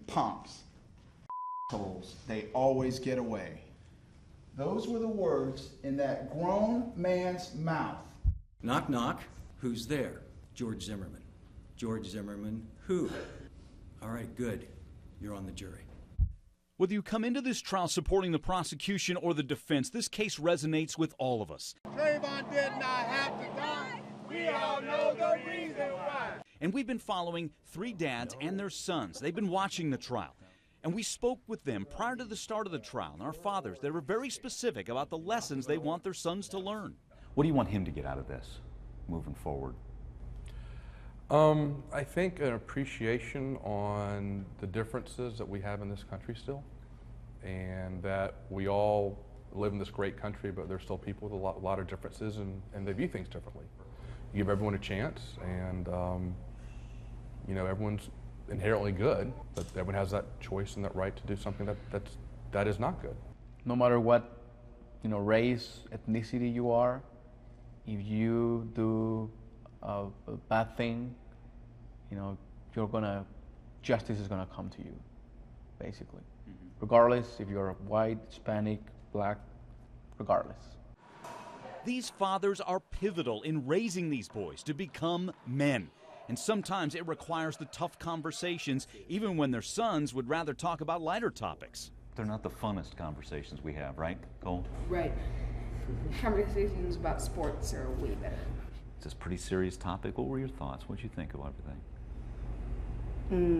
punks. They always get away. Those were the words in that grown man's mouth. Knock, knock. Who's there? George Zimmerman. George Zimmerman, who? All right, good. You're on the jury. Whether you come into this trial supporting the prosecution or the defense, this case resonates with all of us. Trayvon did not have to die. We all know the reason why. And we've been following three dads and their sons. They've been watching the trial. And we spoke with them prior to the start of the trial. And our fathers, they were very specific about the lessons they want their sons to learn. What do you want him to get out of this moving forward? I think an appreciation on the differences that we have in this country still, and that we all live in this great country, but there's still people with a lot of differences, and they view things differently. You give everyone a chance, and everyone's inherently good, but everyone has that choice and that right to do something that is not good. No matter what, race, ethnicity you are, if you do a bad thing, justice is gonna come to you, basically. Regardless if you're white, Hispanic, black, regardless. These fathers are pivotal in raising these boys to become men. And sometimes it requires the tough conversations, even when their sons would rather talk about lighter topics. They're not the funnest conversations we have, right, Cole? Right. Conversations about sports are way better. It's a pretty serious topic. What were your thoughts? What did you think about everything?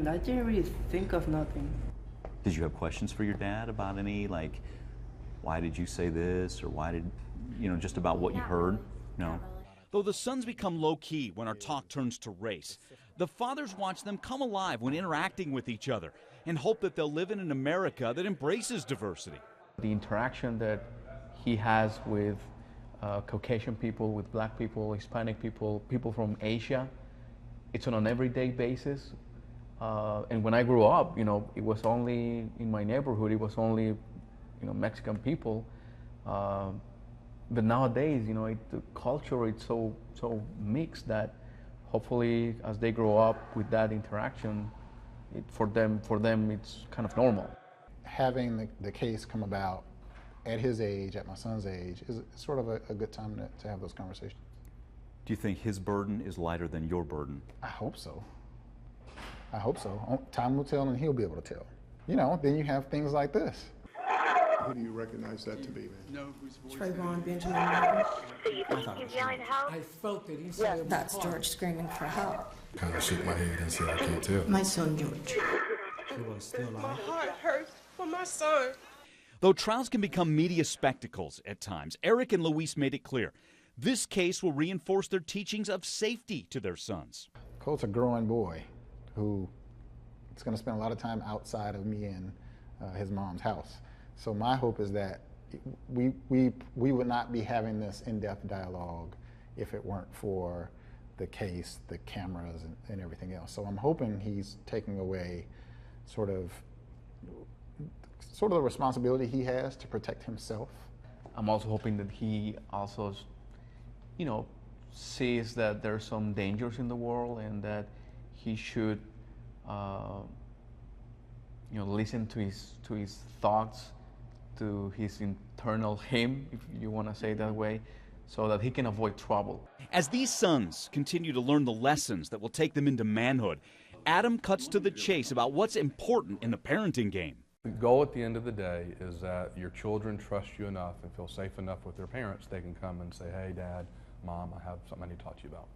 I didn't really think of nothing. Did you have questions for your dad about any, why did you say this, or why did, just about what you heard? No. Though the sons become low-key when our talk turns to race, the fathers watch them come alive when interacting with each other and hope that they'll live in an America that embraces diversity. The interaction that he has with Caucasian people, with black people, Hispanic people, people from Asia, it's on an everyday basis. And when I grew up, it was only in my neighborhood, it was only, Mexican people. But nowadays, the culture is so mixed that hopefully as they grow up with that interaction, for them it's kind of normal. Having the case come about at his age, at my son's age, is sort of a good time to have those conversations. Do you think his burden is lighter than your burden? I hope so. I hope so. Time will tell, and he'll be able to tell. Then you have things like this. Who do you recognize that to be, man? No, Trayvon Benjamin. So you think he's yelling help? I felt it. He said That's George screaming for help. Kind of shook my head and said, I can't tell. my son George. She was still My alive. heart hurts for my son. Though trials can become media spectacles at times, Eric and Luis made it clear this case will reinforce their teachings of safety to their sons. Cole's a growing boy who is going to spend a lot of time outside of me and his mom's house. So my hope is that we would not be having this in-depth dialogue if it weren't for the case, the cameras, and everything else. So I'm hoping he's taking away sort of the responsibility he has to protect himself. I'm also hoping that he also, sees that there's some dangers in the world and that he should, listen to his thoughts, to his internal him, if you want to say it that way, so that he can avoid trouble. As these sons continue to learn the lessons that will take them into manhood, Adam cuts to the chase about what's important in the parenting game. The goal at the end of the day is that your children trust you enough and feel safe enough with their parents, they can come and say, hey, Dad, Mom, I have something I need to talk to you about.